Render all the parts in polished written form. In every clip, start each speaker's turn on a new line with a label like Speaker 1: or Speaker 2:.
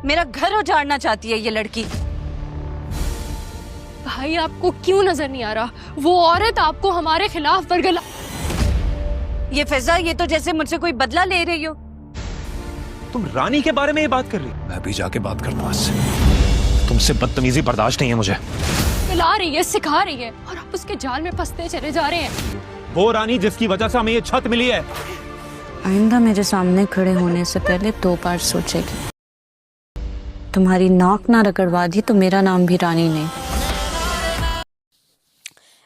Speaker 1: मेरा घर उजाड़ना चाहती है ये लड़की।
Speaker 2: भाई आपको क्यों नजर नहीं आ रहा, वो औरत आपको हमारे खिलाफ बरगला।
Speaker 1: ये फिजा, ये तो जैसे मुझसे कोई बदला ले रही हो।
Speaker 3: तुम रानी के बारे में ये बात कर रही हो? मैं भी जाके बात करता हूँ इससे। तुमसे बदतमीजी बर्दाश्त नहीं है मुझे।
Speaker 2: खिला रही है, सिखा रही है, और आप उसके जाल में फंसते चले जा रहे हैं।
Speaker 3: वो रानी जिसकी वजह से हमें ये छत मिली है।
Speaker 4: आइंदा मेरे सामने खड़े होने से पहले 2 बार सोचेगी। तुम्हारी नाक ना रगड़वा दी तो मेरा नाम भी रानी नहीं।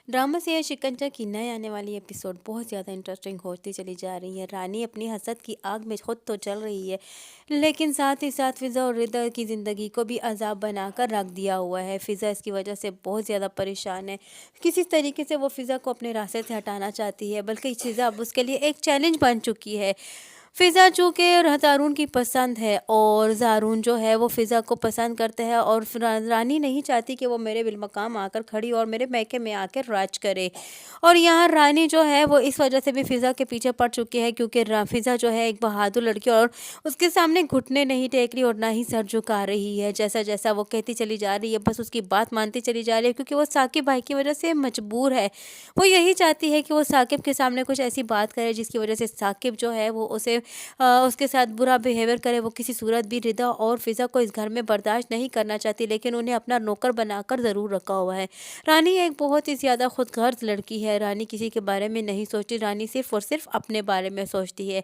Speaker 5: ड्रामा से यह शिकंजा की नए आने वाली एपिसोड बहुत ज़्यादा इंटरेस्टिंग होती चली जा रही है। रानी अपनी हसद की आग में खुद तो चल रही है, लेकिन साथ ही साथ फ़िज़ा और रिदा की ज़िंदगी को भी अजाब बनाकर रख दिया हुआ है। फ़िज़ा इसकी वजह से बहुत ज़्यादा परेशान है। किसी तरीके से वो फ़िज़ा को अपने रास्ते से हटाना चाहती है, बल्कि फ़िज़ा अब उसके लिए एक चैलेंज बन चुकी है। फ़िज़ा चूँकि ज़ारून की पसंद है और ज़ारून जो है वो फ़िज़ा को पसंद करता है, और रानी नहीं चाहती कि वो मेरे बिलमकाम आकर खड़ी और मेरे मैके में आकर राज करे। और यहाँ रानी जो है वो इस वजह से भी फ़िज़ा के पीछे पड़ चुकी है, क्योंकि फ़िज़ा जो है एक बहादुर लड़की और उसके सामने घुटने नहीं टेक रही और ना ही सर झुका रही है। जैसा जैसा वो कहती चली जा रही है, बस उसकी बात मानती चली जा रही है, क्योंकि वो साकिब भाई की वजह से मजबूर है। वो यही चाहती है कि वो साकिब के सामने कुछ ऐसी बात करे जिसकी वजह से साकिब जो है वो उसके साथ बुरा बिहेवियर करे। वो किसी सूरत भी रिदा और फ़िज़ा को इस घर में बर्दाश्त नहीं करना चाहती, लेकिन उन्हें अपना नौकर बनाकर ज़रूर रखा हुआ है। रानी एक बहुत ही ज़्यादा खुदगर्ज लड़की है। रानी किसी के बारे में नहीं सोचती, रानी सिर्फ़ और सिर्फ अपने बारे में सोचती है।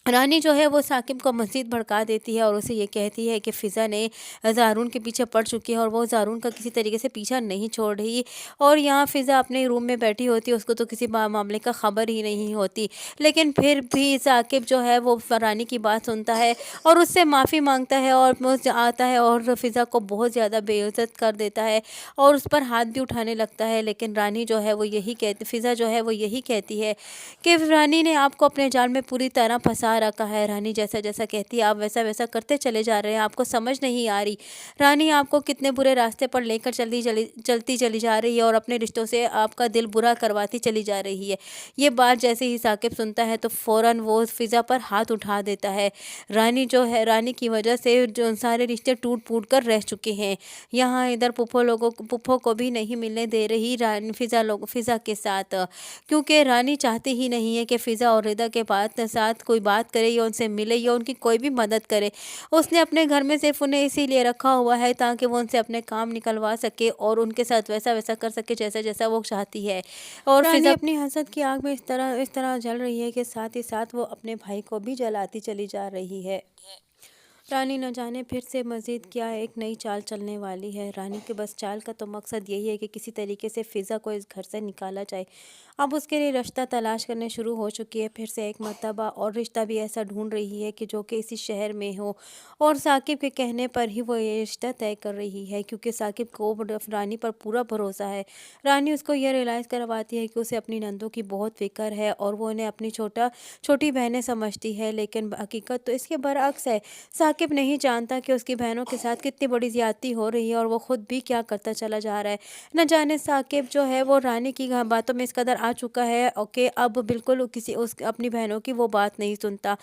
Speaker 5: रानी जो है वो साकिब को मज़ीद भड़का देती है और उसे ये कहती है कि फ़िज़ा ने ज़ारून के पीछे पड़ चुकी है और वो ज़ारून का किसी तरीके से पीछा नहीं छोड़ रही। और यहाँ फ़िज़ा अपने रूम में बैठी होती है, उसको तो किसी मामले का ख़बर ही नहीं होती, लेकिन फिर भी साकिब जो है वो रानी की बात सुनता है और उससे माफ़ी मांगता है और आता है और फ़िज़ा को बहुत ज़्यादा बेइज्जत कर देता है और उस पर हाथ भी उठाने लगता है। लेकिन रानी जो है वो यही कहती फ़िज़ा जो है वो यही कहती है कि रानी ने आपको अपने जाल में पूरी तरह फंसा रखा है। रानी जैसा जैसा कहती है आप वैसा वैसा करते चले जा रहे हैं, आपको समझ नहीं आ रही। रानी आपको कितने बुरे रास्ते पर लेकर चलती चली जा रही है और अपने रिश्तों से आपका दिल बुरा करवाती चली जा रही है। ये बात जैसे ही साकिब सुनता है तो फ़ौरन वो फ़िज़ा पर हाथ उठा देता है। रानी जो है, रानी की वजह से जो सारे रिश्ते टूट फूट कर रह चुके हैं। यहाँ इधर पुप्पो को भी नहीं मिलने दे रही रानी फ़िज़ा के साथ, क्योंकि रानी चाहती ही नहीं है कि फ़िज़ा और रिदा के साथ कोई बात करे या उनसे मिले या उनकी कोई भी मदद करे। उसने अपने घर में सिर्फ उन्हें इसीलिए रखा हुआ है ताकि वो उनसे अपने काम निकलवा सके और उनके साथ वैसा वैसा कर सके जैसा जैसा वो चाहती है। और फ़िज़ा अपनी हसद की आग में इस तरह जल रही है कि साथ ही साथ वो अपने भाई को भी जलाती चली जा रही है। रानी न जाने फिर से मज़ीद क्या एक नई चाल चलने वाली है। रानी के बस चाल का तो मकसद यही है कि किसी तरीके से फ़िज़ा को इस घर से निकाला जाए। अब उसके लिए रिश्ता तलाश करने शुरू हो चुकी है फिर से एक मर्तबा, और रिश्ता भी ऐसा ढूंढ रही है कि जो कि इसी शहर में हो, और साकिब के कहने पर ही वो ये रिश्ता तय कर रही है, क्योंकि साकिब को रानी पर पूरा भरोसा है। रानी उसको यह रियलाइज़ करवाती है कि उसे अपनी नंदों की बहुत फ़िक्र है और वो उन्हें अपनी छोटी बहनें समझती है, लेकिन हकीकत तो इसके बरअक्स है। साकिब नहीं जानता कि उसकी बहनों के साथ कितनी बड़ी ज़्यादती हो रही है और वो खुद भी क्या करता चला जा रहा है। न जाने साकिब जो है वो रानी की बातों में इस कदर आ चुका है ओके, अब बिल्कुल किसी उस अपनी बहनों की वो बात नहीं सुनता।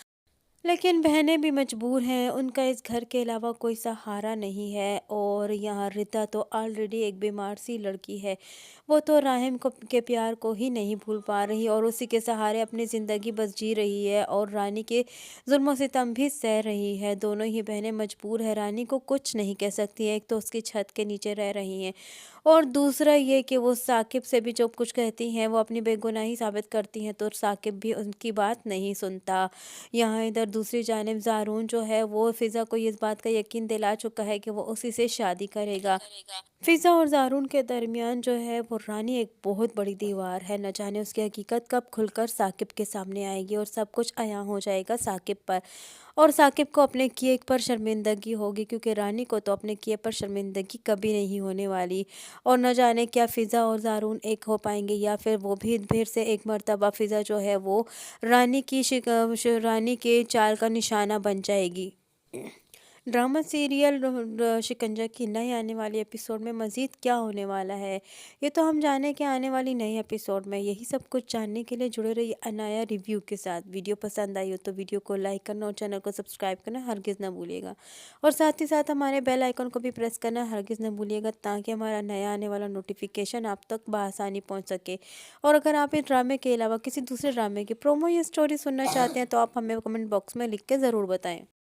Speaker 5: लेकिन बहनें भी मजबूर हैं, उनका इस घर के अलावा कोई सहारा नहीं है। और यहाँ रिता तो ऑलरेडी एक बीमार सी लड़की है, वो तो राहिम के प्यार को ही नहीं भूल पा रही और उसी के सहारे अपनी ज़िंदगी बस जी रही है और रानी के जुल्म सितम भी सह रही है। दोनों ही बहनें मजबूर है, रानी को कुछ नहीं कह सकती है। एक तो उसकी छत के नीचे रह रही हैं और दूसरा ये कि वो साकिब से भी जो कुछ कहती हैं वो अपनी बेगुनाही साबित करती हैं, तो साकिब भी उनकी बात नहीं सुनता। यहाँ इधर दूसरी जानिब ज़ारून जो है वो फ़िज़ा को इस बात का यकीन दिला चुका है कि वो उसी से शादी करेगा। फ़िज़ा और ज़ारून के दरमियान जो है वो रानी एक बहुत बड़ी दीवार है। न जाने उसकी हकीकत कब खुलकर साकिब के सामने आएगी और सब कुछ अयां हो जाएगा साकिब पर, और साकिब को अपने किए पर शर्मिंदगी होगी, क्योंकि रानी को तो अपने किए पर शर्मिंदगी कभी नहीं होने वाली। और न जाने क्या फ़िज़ा और ज़ारून एक हो पाएंगे या फिर वो भी फिर से एक मर्तबा फ़िज़ा जो है वो रानी के चाल का निशाना बन जाएगी। ड्रामा सीरियल शिकंजा की नए आने वाली एपिसोड में मज़ीद क्या होने वाला है, ये तो हम जाने के आने वाली नई एपिसोड में। यही सब कुछ जानने के लिए जुड़े रहिए अनाया रिव्यू के साथ। वीडियो पसंद आई हो तो वीडियो को लाइक करना और चैनल को सब्सक्राइब करना हरगिज़ ना भूलिएगा, और साथ ही साथ हमारे बेल आइकन को भी प्रेस करना हरगिज़ ना भूलिएगा, ताकि हमारा नया आने वाला नोटिफिकेशन आप तक बआसानी पहुँच सके। और अगर आप इस ड्रामे के अलावा किसी दूसरे ड्रामे की प्रोमो या स्टोरी सुनना चाहते हैं तो आप हमें कमेंट बॉक्स में लिख के ज़रूर बताएं।